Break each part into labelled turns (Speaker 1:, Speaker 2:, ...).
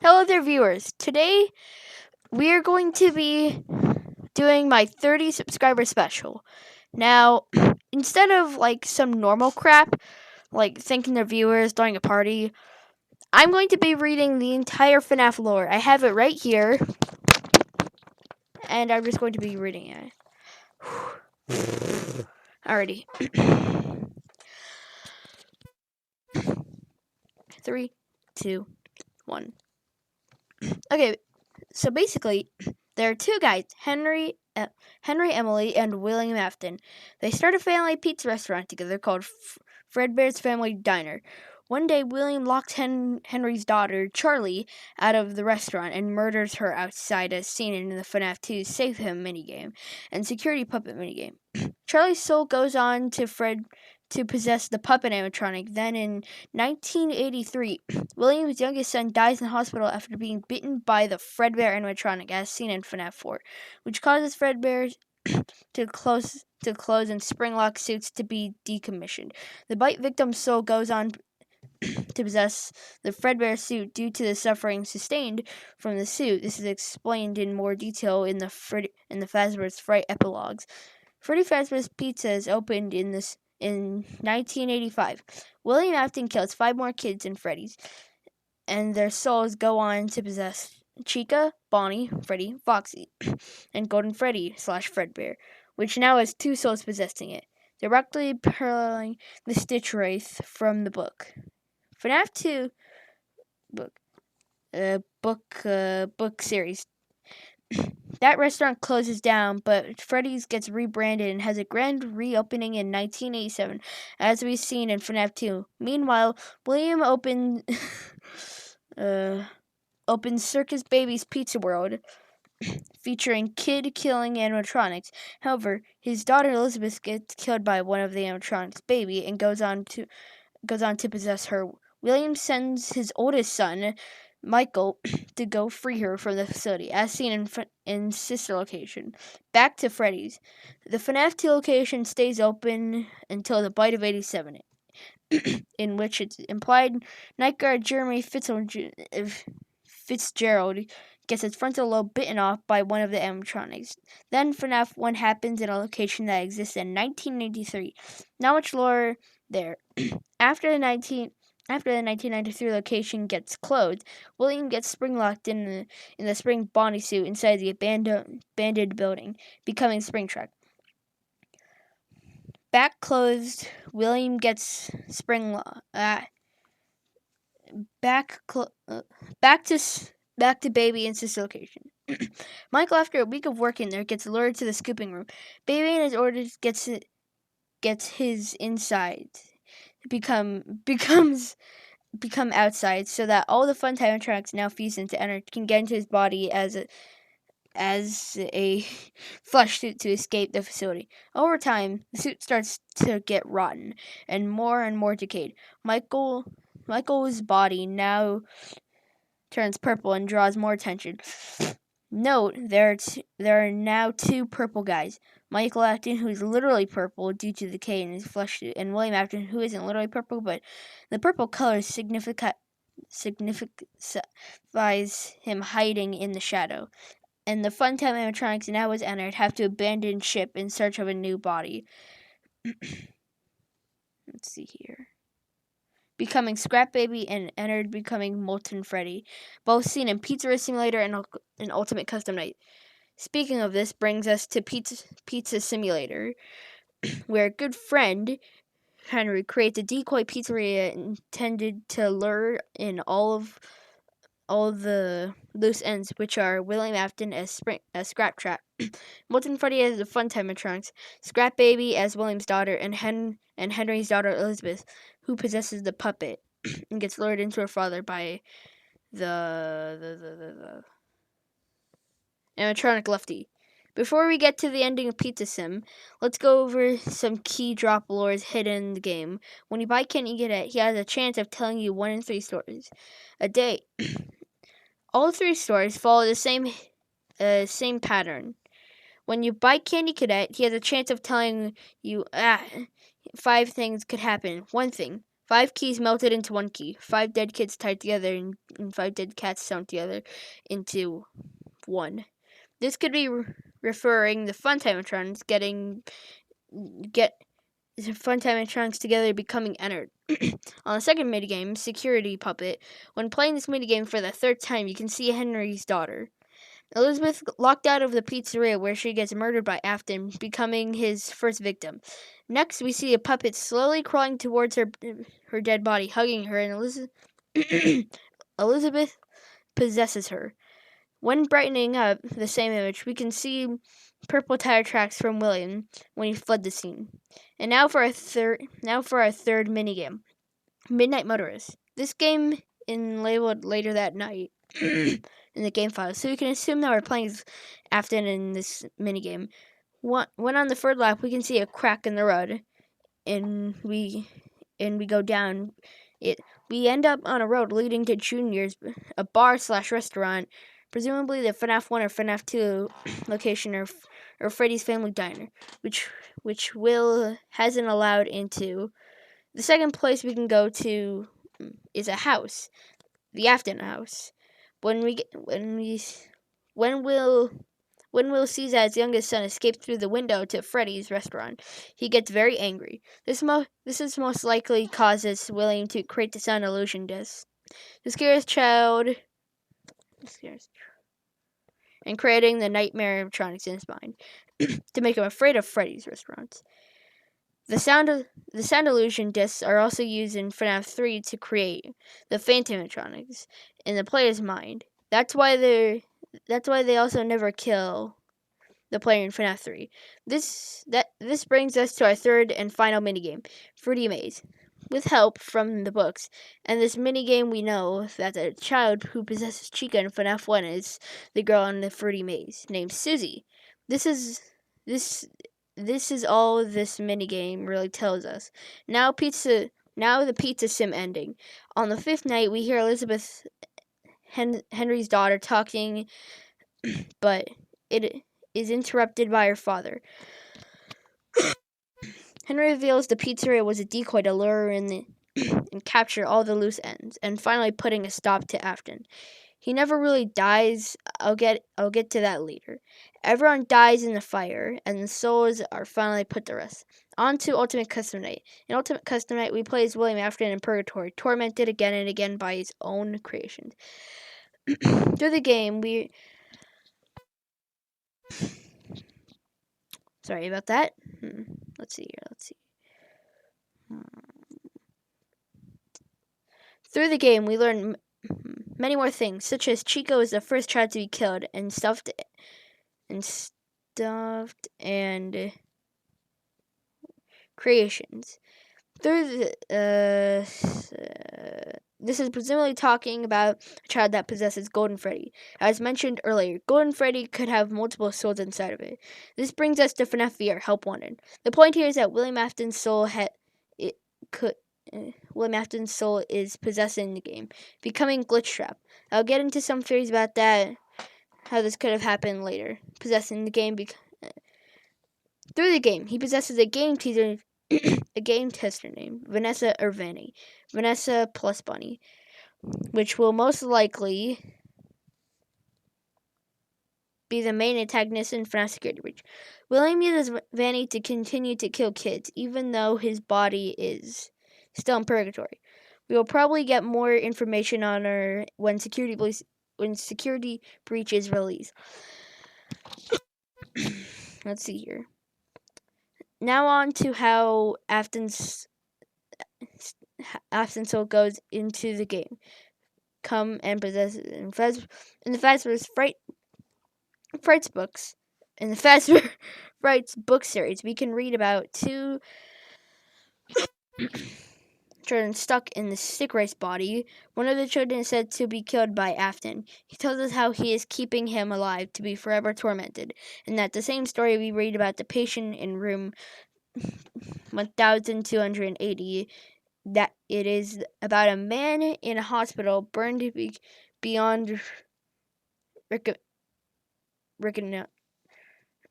Speaker 1: Hello there, viewers. Today we are going to be doing my 30 subscriber special. Now, instead of like some normal crap, like thanking their viewers during a party, I'm going to be reading the entire Fnaf lore. I have it right here, and I'm just going to be reading it. Alrighty. 3, 2, 1. Okay, so basically, there are two guys, Henry, Emily, and William Afton. They start a family pizza restaurant together called Fredbear's Family Diner. One day, William locks Henry's daughter, Charlie, out of the restaurant and murders her outside, as seen in the FNAF 2 Save Him minigame and Security Puppet minigame. Charlie's soul goes on to Fred to possess the puppet animatronic. Then in 1983, William's youngest son dies in the hospital after being bitten by the Fredbear animatronic, as seen in FNAF 4, which causes Fredbear to close and spring-lock suits to be decommissioned. The bite victim's soul goes on to possess the Fredbear suit due to the suffering sustained from the suit. This is explained in more detail in the Fazbear's Fright epilogues. Freddy Fazbear's Pizza is opened in 1985. William Afton kills 5 more kids in Freddy's, and their souls go on to possess Chica, Bonnie, Freddy, Foxy, and Golden Freddy / Fredbear, which now has 2 souls possessing it, directly paralleling the Stitch Wraith from the book. FNAF 2 book series. That restaurant closes down, but Freddy's gets rebranded and has a grand reopening in 1987, as we've seen in FNAF 2. Meanwhile, William opens Circus Baby's Pizza World, featuring kid-killing animatronics. However, his daughter Elizabeth gets killed by one of the animatronics' baby and goes on to possess her. William sends his oldest son, Michael, to go free her from the facility, as seen in sister location. Back to Freddy's. The FNAF 2 location stays open until the bite of 87, in which it's implied night guard Jeremy Fitzgerald gets his frontal lobe bitten off by one of the animatronics. Then FNAF 1 happens in a location that exists in 1983. Not much lore there. After the 1993 location gets closed, William gets spring-locked in the spring Bonnie suit inside the abandoned building, becoming Springtrap. Back closed, William gets back to Baby and sister location. Michael, after a week of working there, gets lured to the scooping room. Baby and his orders gets his insides become outside, so that all the fun animatronics now fuse into Enter can get into his body as a flush suit to escape the facility. Over time, the suit starts to get rotten and more decayed. Michael's body now turns purple and draws more attention. Note, there are now 2 purple guys. Michael Afton, who is literally purple due to decay in his flesh suit, and William Afton, who isn't literally purple, but the purple color signifies him hiding in the shadow. And the Funtime animatronics now as entered have to abandon ship in search of a new body. Let's see here. Becoming Scrap Baby and Ennard becoming Molten Freddy, both seen in Pizza Simulator and Ultimate Custom Night. Speaking of this, brings us to Pizza Simulator, where a good friend, Henry, creates a decoy pizzeria intended to lure in all the loose ends, which are William Afton as Scrap Trap, Molten Freddy as the Funtime animatronics, Scrap Baby as William's daughter, and Henry's daughter Elizabeth, who possesses the puppet and gets lured into her father by the animatronic Lefty. Before we get to the ending of Pizza Sim, let's go over some key drop lores hidden in the game. When you buy Candy Cadet, he has a chance of telling you 1 in 3 stories a day. All 3 stories follow the same pattern. When you buy Candy Cadet, he has a chance of telling you 5 things could happen. 1 thing, 5 keys melted into 1 key. 5 dead kids tied together and 5 dead cats sewn together into 1. This could be referring the fun animatronics fun animatronics together becoming entered. On the second minigame, Security Puppet, when playing this minigame for the 3rd time, you can see Henry's daughter. Elizabeth locked out of the pizzeria where she gets murdered by Afton, becoming his first victim. Next, we see a puppet slowly crawling towards her dead body, hugging her, and Elizabeth possesses her. When brightening up the same image, we can see purple tire tracks from William when he fled the scene. And now for our third minigame, Midnight Motorist. This game is labeled later that night in the game file, so we can assume that we're playing as Afton in this minigame. When on the 3rd lap, we can see a crack in the road, and we go down it. We end up on a road leading to Junior's, a bar/restaurant, presumably the Fnaf 1 or Fnaf 2 location, or Freddy's Family Diner, which Will hasn't allowed into. The second place we can go to is a house, the Afton House. When Will sees that his youngest son escaped through the window to Freddy's restaurant, he gets very angry. This is most likely causes William to create the sound illusion disc. The scares child and creating the nightmare animatronics in his mind to make him afraid of Freddy's restaurants. The sound illusion discs are also used in FNAF 3 to create the phantom animatronics in the player's mind. That's why they also never kill the player in FNAF 3. This brings us to our 3rd and final minigame, Fruity Maze. With help from the books and this minigame, we know that the child who possesses Chica in FNAF 1 is the girl in the Fruity Maze, named Susie. This is all this minigame really tells us. Now the pizza sim ending. On the 5th night, we hear Elizabeth, Henry's daughter, talking, but it is interrupted by her father. Henry reveals the pizzeria was a decoy to lure her in and capture all the loose ends, and finally putting a stop to Afton. He never really dies. I'll get to that later. Everyone dies in the fire, and the souls are finally put to rest. On to Ultimate Custom Night. In Ultimate Custom Night, we play as William Afton in Purgatory, tormented again and again by his own creations. Through the game, Sorry about that. Let's see here. Through the game, we learn many more things, such as Chico is the first child to be killed and stuffed and creations. This is presumably talking about a child that possesses Golden Freddy. As mentioned earlier, Golden Freddy could have multiple souls inside of it. This brings us to FNAF VR, Help Wanted. The point here is that William Afton's soul is possessing the game, becoming glitch trap. I'll get into some theories about that, how this could have happened later. Possessing the game through the game, he possesses a game teaser. A game tester named Vanessa or Vanny. Vanessa plus Bunny, which will most likely be the main antagonist in FNAF Security Breach. William uses Vanny to continue to kill kids, even though his body is still in purgatory. We will probably get more information on her when Security Breach is released. Let's see here. Now on to how Afton's soul goes into the game. Come and possess it. In the Fazbear's Frights books. In the Fazbear Frights book series, we can read about 2 children stuck in the stick rice body. One of the children is said to be killed by Afton. He tells us how he is keeping him alive to be forever tormented, and that the same story we read about the patient in room 1280, that it is about a man in a hospital burned beyond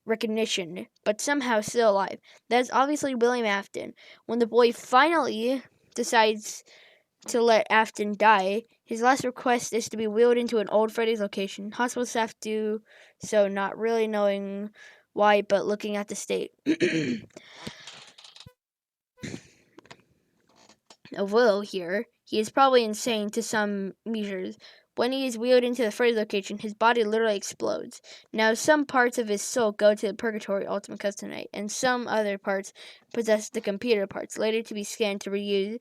Speaker 1: recognition, but somehow still alive. That is obviously William Afton. When the boy finally decides to let Afton die. His last request is to be wheeled into an old Freddy's location. Hospital staff do so, not really knowing why, but looking at the state of Will here, he is probably insane to some measures. When he is wheeled into the Freddy's location, his body literally explodes. Now, some parts of his soul go to the Purgatory Ultimate Custom Night, and some other parts possess the computer parts, later to be scanned to reuse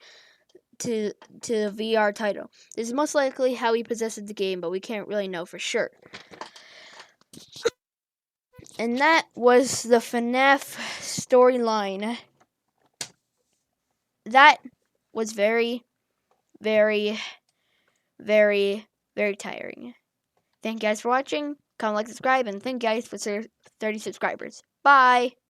Speaker 1: to the VR title. This is most likely how he possesses the game, but we can't really know for sure. And that was the FNAF storyline. That was very, very, very, very tiring. Thank you guys for watching. Comment, like, subscribe, and thank you guys for 30 subscribers. Bye!